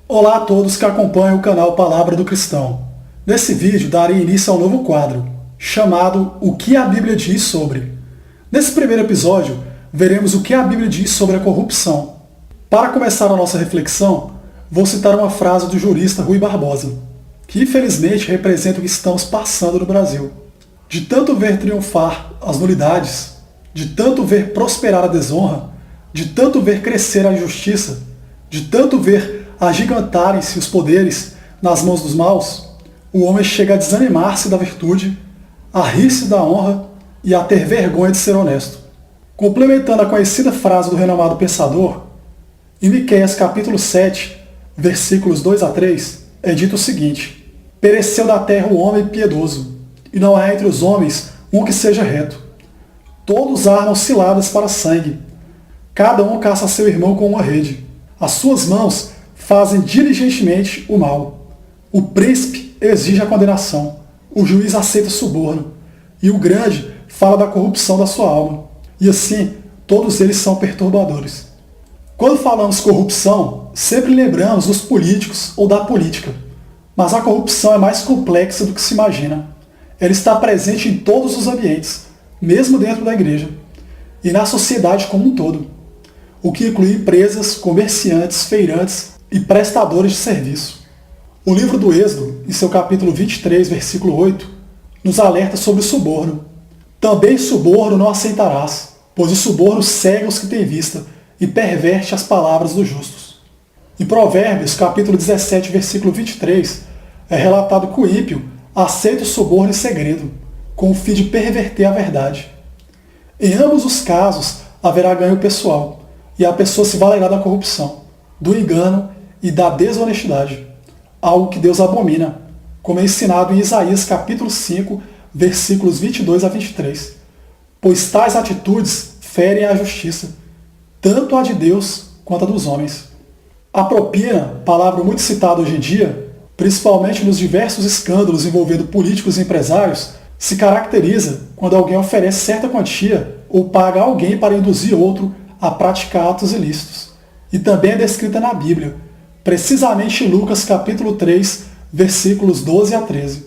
Olá a todos que acompanham o canal Palavra do Cristão. Nesse vídeo darei início a um novo quadro, chamado O que a Bíblia diz sobre. Nesse primeiro episódio, veremos o que a Bíblia diz sobre a corrupção. Para começar a nossa reflexão, vou citar uma frase do jurista Rui Barbosa, que infelizmente representa o que estamos passando no Brasil. De tanto ver triunfar as nulidades, de tanto ver prosperar a desonra, de tanto ver crescer a injustiça, de tanto ver agigantarem-se os poderes nas mãos dos maus, o homem chega a desanimar-se da virtude, a rir-se da honra e a ter vergonha de ser honesto. Complementando a conhecida frase do renomado pensador, em Miqueias capítulo 7, versículos 2 a 3, é dito o seguinte: pereceu da terra o homem piedoso, e não há entre os homens um que seja reto. Todos armam ciladas para sangue, cada um caça seu irmão com uma rede. As suas mãos fazem diligentemente o mal. O príncipe exige a condenação, o juiz aceita suborno, e o grande fala da corrupção da sua alma. E assim, todos eles são perturbadores. Quando falamos corrupção, sempre lembramos dos políticos ou da política. Mas a corrupção é mais complexa do que se imagina. Ela está presente em todos os ambientes, mesmo dentro da igreja, e na sociedade como um todo, o que inclui empresas, comerciantes, feirantes e prestadores de serviço. O livro do Êxodo, em seu capítulo 23, versículo 8, nos alerta sobre o suborno. Também suborno não aceitarás, pois o suborno cega os que têm vista e perverte as palavras dos justos. Em Provérbios, capítulo 17, versículo 23, é relatado que o ímpio aceita o suborno em segredo, com o fim de perverter a verdade. Em ambos os casos, haverá ganho pessoal, e a pessoa se valerá da corrupção, do engano e da desonestidade, algo que Deus abomina, como é ensinado em Isaías capítulo 5, versículos 22 a 23. Pois tais atitudes ferem a justiça, tanto a de Deus quanto a dos homens. A propina, palavra muito citada hoje em dia, principalmente nos diversos escândalos envolvendo políticos e empresários, se caracteriza quando alguém oferece certa quantia ou paga alguém para induzir outro a praticar atos ilícitos. E também é descrita na Bíblia, precisamente em Lucas capítulo 3, versículos 12 a 13.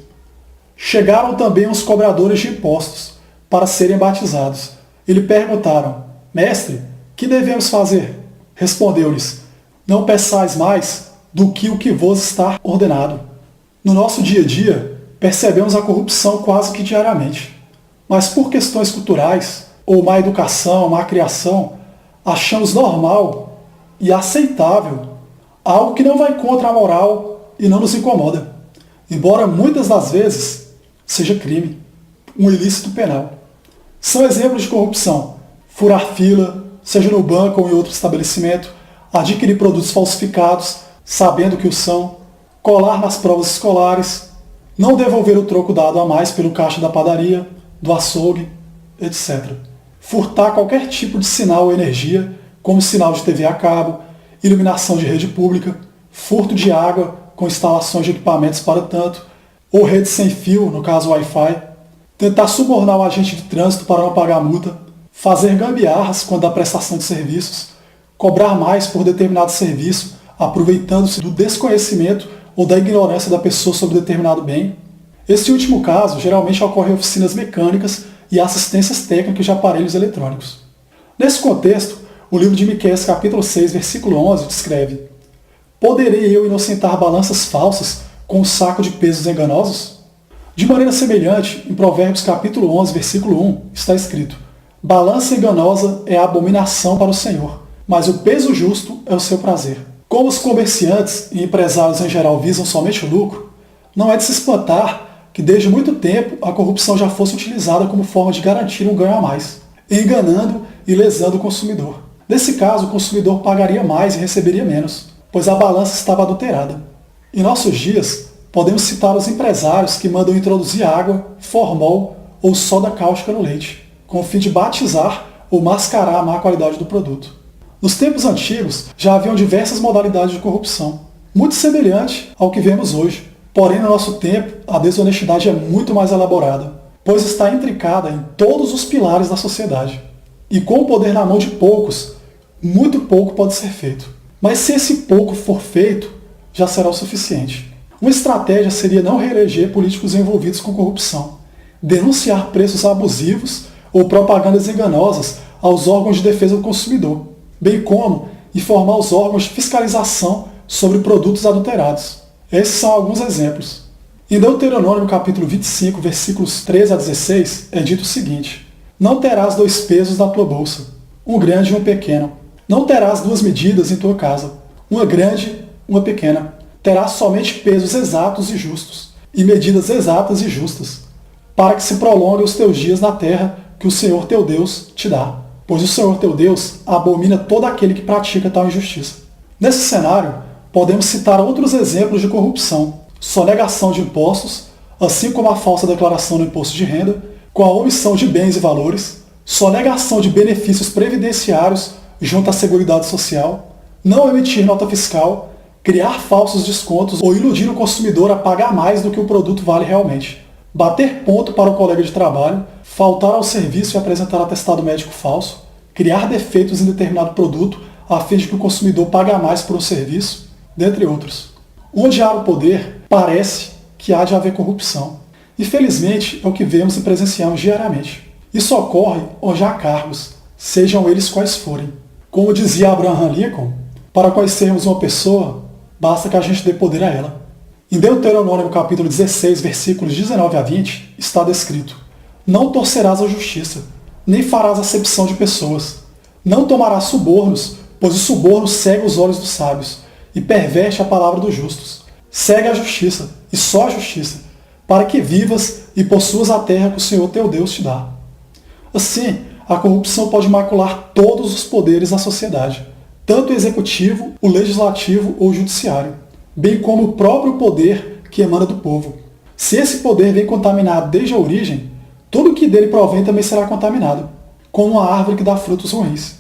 Chegaram também os cobradores de impostos para serem batizados, e lhe perguntaram: Mestre, que devemos fazer? Respondeu-lhes: não peçais mais do que o que vos está ordenado. No nosso dia a dia, percebemos a corrupção quase que diariamente. Mas por questões culturais, ou má educação, má criação, achamos normal e aceitável algo que não vai contra a moral e não nos incomoda, embora muitas das vezes seja crime, um ilícito penal. São exemplos de corrupção: furar fila, seja no banco ou em outro estabelecimento, adquirir produtos falsificados, sabendo que o são, colar nas provas escolares, não devolver o troco dado a mais pelo caixa da padaria, do açougue, etc. Furtar qualquer tipo de sinal ou energia, como sinal de TV a cabo, iluminação de rede pública, furto de água com instalações de equipamentos para tanto, ou rede sem fio, no caso Wi-Fi, tentar subornar o agente de trânsito para não pagar a multa, fazer gambiarras quando dá prestação de serviços, cobrar mais por determinado serviço, aproveitando-se do desconhecimento ou da ignorância da pessoa sobre determinado bem. Esse último caso geralmente ocorre em oficinas mecânicas e assistências técnicas de aparelhos eletrônicos. Nesse contexto, o livro de Miqueias capítulo 6, versículo 11, descreve: poderei eu inocentar balanças falsas com um saco de pesos enganosos? De maneira semelhante, em Provérbios capítulo 11, versículo 1, está escrito: balança enganosa é a abominação para o Senhor, mas o peso justo é o seu prazer. Como os comerciantes e empresários em geral visam somente o lucro, não é de se espantar que desde muito tempo a corrupção já fosse utilizada como forma de garantir um ganho a mais, enganando e lesando o consumidor. Nesse caso, o consumidor pagaria mais e receberia menos, pois a balança estava adulterada. Em nossos dias, podemos citar os empresários que mandam introduzir água, formol ou soda cáustica no leite, com o fim de batizar ou mascarar a má qualidade do produto. Nos tempos antigos, já haviam diversas modalidades de corrupção, muito semelhante ao que vemos hoje. Porém, no nosso tempo, a desonestidade é muito mais elaborada, pois está intricada em todos os pilares da sociedade. E com o poder na mão de poucos, muito pouco pode ser feito. Mas se esse pouco for feito, já será o suficiente. Uma estratégia seria não reeleger políticos envolvidos com corrupção, denunciar preços abusivos ou propagandas enganosas aos órgãos de defesa do consumidor, bem como informar os órgãos de fiscalização sobre produtos adulterados. Esses são alguns exemplos. Em Deuteronômio capítulo 25, versículos 13 a 16, é dito o seguinte: Não terás 2 pesos na tua bolsa, um grande e um pequeno. Não terás 2 medidas em tua casa, uma grande, uma pequena. Terás somente pesos exatos e justos, e medidas exatas e justas, para que se prolonguem os teus dias na terra que o Senhor teu Deus te dá. Pois o Senhor teu Deus abomina todo aquele que pratica tal injustiça. Nesse cenário, podemos citar outros exemplos de corrupção: sonegação de impostos, assim como a falsa declaração do imposto de renda, com a omissão de bens e valores, sonegação de benefícios previdenciários junto à Seguridade Social, não emitir nota fiscal, criar falsos descontos ou iludir o consumidor a pagar mais do que o produto vale realmente, bater ponto para o colega de trabalho, faltar ao serviço e apresentar atestado médico falso, criar defeitos em determinado produto a fim de que o consumidor pague mais por um serviço, dentre outros. Onde há o poder, parece que há de haver corrupção. Infelizmente, é o que vemos e presenciamos diariamente. Isso ocorre onde há cargos, sejam eles quais forem. Como dizia Abraham Lincoln, para conhecermos uma pessoa, basta que a gente dê poder a ela. Em Deuteronômio capítulo 16, versículos 19 a 20, está descrito: Não torcerás a justiça, nem farás acepção de pessoas. Não tomarás subornos, pois o suborno cega os olhos dos sábios e perverte a palavra dos justos. Segue a justiça, e só a justiça, para que vivas e possuas a terra que o Senhor teu Deus te dá. Assim, a corrupção pode macular todos os poderes da sociedade, tanto o executivo, o legislativo ou o judiciário, bem como o próprio poder que emana do povo. Se esse poder vem contaminado desde a origem, tudo o que dele provém também será contaminado, como uma árvore que dá frutos ruins.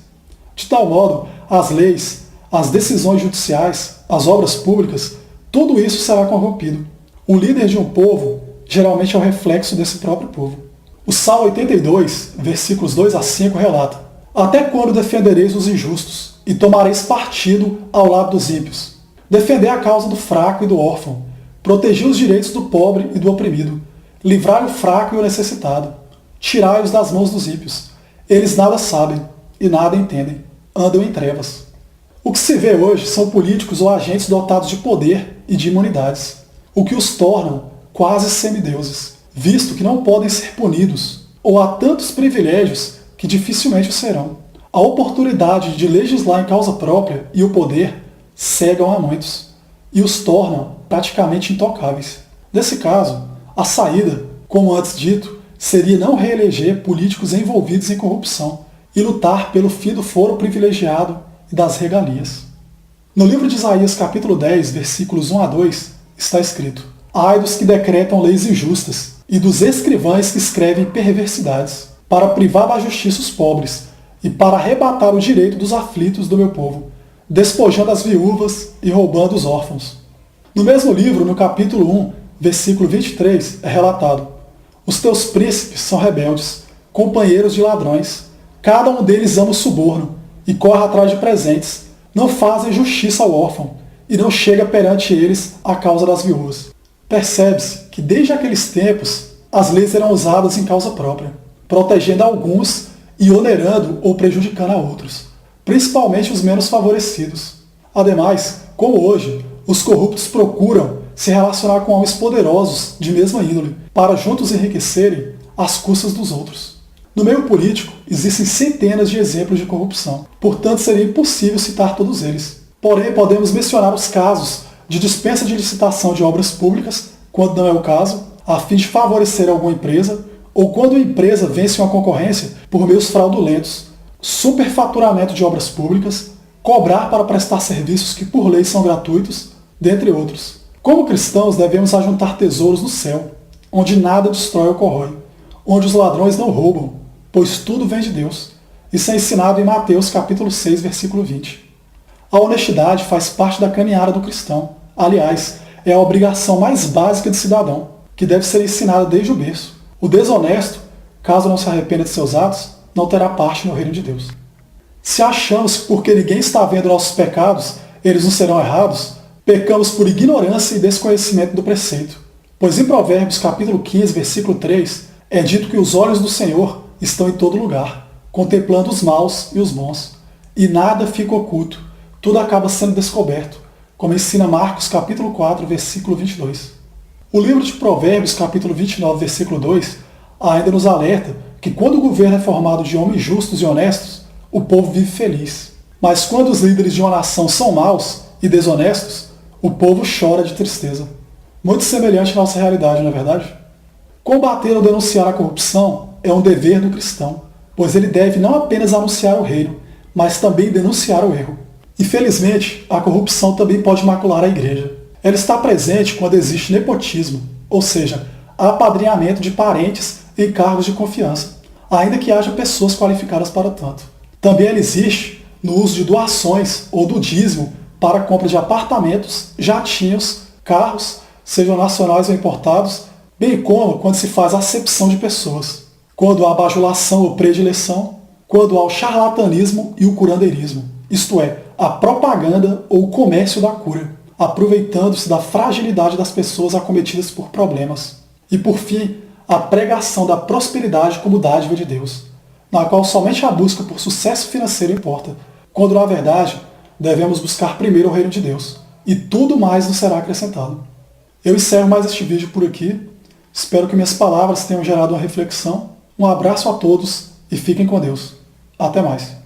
De tal modo, as leis, as decisões judiciais, as obras públicas, tudo isso será corrompido. O líder de um povo geralmente é o reflexo desse próprio povo. O Salmo 82, versículos 2 a 5 relata: Até quando defendereis os injustos, e tomareis partido ao lado dos ímpios? Defendei a causa do fraco e do órfão, protegi os direitos do pobre e do oprimido, livrai o fraco e o necessitado, tirai-os das mãos dos ímpios. Eles nada sabem e nada entendem, andam em trevas. O que se vê hoje são políticos ou agentes dotados de poder e de imunidades, o que os tornam quase semideuses, visto que não podem ser punidos, ou há tantos privilégios que dificilmente o serão. A oportunidade de legislar em causa própria e o poder cegam a muitos, e os tornam praticamente intocáveis. Nesse caso, a saída, como antes dito, seria não reeleger políticos envolvidos em corrupção e lutar pelo fim do foro privilegiado e das regalias. No livro de Isaías capítulo 10, versículos 1 a 2, está escrito: Ai dos que decretam leis injustas, e dos escrivães que escrevem perversidades, para privar da justiça os pobres, e para arrebatar o direito dos aflitos do meu povo, despojando as viúvas e roubando os órfãos. No mesmo livro, no capítulo 1, versículo 23, é relatado: Os teus príncipes são rebeldes, companheiros de ladrões. Cada um deles ama o suborno, e corre atrás de presentes. Não fazem justiça ao órfão, e não chega perante eles a causa das viúvas. Percebe-se que desde aqueles tempos as leis eram usadas em causa própria, protegendo alguns e onerando ou prejudicando a outros, principalmente os menos favorecidos. Ademais, como hoje, os corruptos procuram se relacionar com homens poderosos de mesma índole, para juntos enriquecerem às custas dos outros. No meio político, existem centenas de exemplos de corrupção, portanto seria impossível citar todos eles. Porém, podemos mencionar os casos de dispensa de licitação de obras públicas, quando não é o caso, a fim de favorecer alguma empresa, ou quando a empresa vence uma concorrência por meios fraudulentos, superfaturamento de obras públicas, cobrar para prestar serviços que por lei são gratuitos, dentre outros. Como cristãos, devemos ajuntar tesouros no céu, onde nada destrói ou corrói, onde os ladrões não roubam, pois tudo vem de Deus. Isso é ensinado em Mateus capítulo 6, versículo 20. A honestidade faz parte da caminhada do cristão. Aliás, é a obrigação mais básica de cidadão, que deve ser ensinada desde o berço. O desonesto, caso não se arrependa de seus atos, não terá parte no reino de Deus. Se achamos que porque ninguém está vendo nossos pecados, eles não serão errados, Pecamos por ignorância e desconhecimento do preceito. Pois em Provérbios capítulo 15, versículo 3, é dito que os olhos do Senhor estão em todo lugar, contemplando os maus e os bons, e nada fica oculto, tudo acaba sendo descoberto, como ensina Marcos capítulo 4, versículo 22. O livro de Provérbios capítulo 29, versículo 2, ainda nos alerta que quando o governo é formado de homens justos e honestos, o povo vive feliz. Mas quando os líderes de uma nação são maus e desonestos, o povo chora de tristeza. Muito semelhante à nossa realidade, não é verdade? Combater ou denunciar a corrupção é um dever do cristão, pois ele deve não apenas anunciar o reino, mas também denunciar o erro. Infelizmente, a corrupção também pode macular a igreja. Ela está presente quando existe nepotismo, ou seja, apadrinhamento de parentes em cargos de confiança, ainda que haja pessoas qualificadas para tanto. Também ela existe no uso de doações ou do dízimo para a compra de apartamentos, jatinhos, carros, sejam nacionais ou importados, bem como quando se faz acepção de pessoas, quando há bajulação ou predileção, quando há o charlatanismo e o curandeirismo, isto é, a propaganda ou o comércio da cura, aproveitando-se da fragilidade das pessoas acometidas por problemas. E por fim, a pregação da prosperidade como dádiva de Deus, na qual somente a busca por sucesso financeiro importa, quando na verdade devemos buscar primeiro o reino de Deus, e tudo mais nos será acrescentado. Eu encerro mais este vídeo por aqui, espero que minhas palavras tenham gerado uma reflexão. Um abraço a todos e fiquem com Deus. Até mais.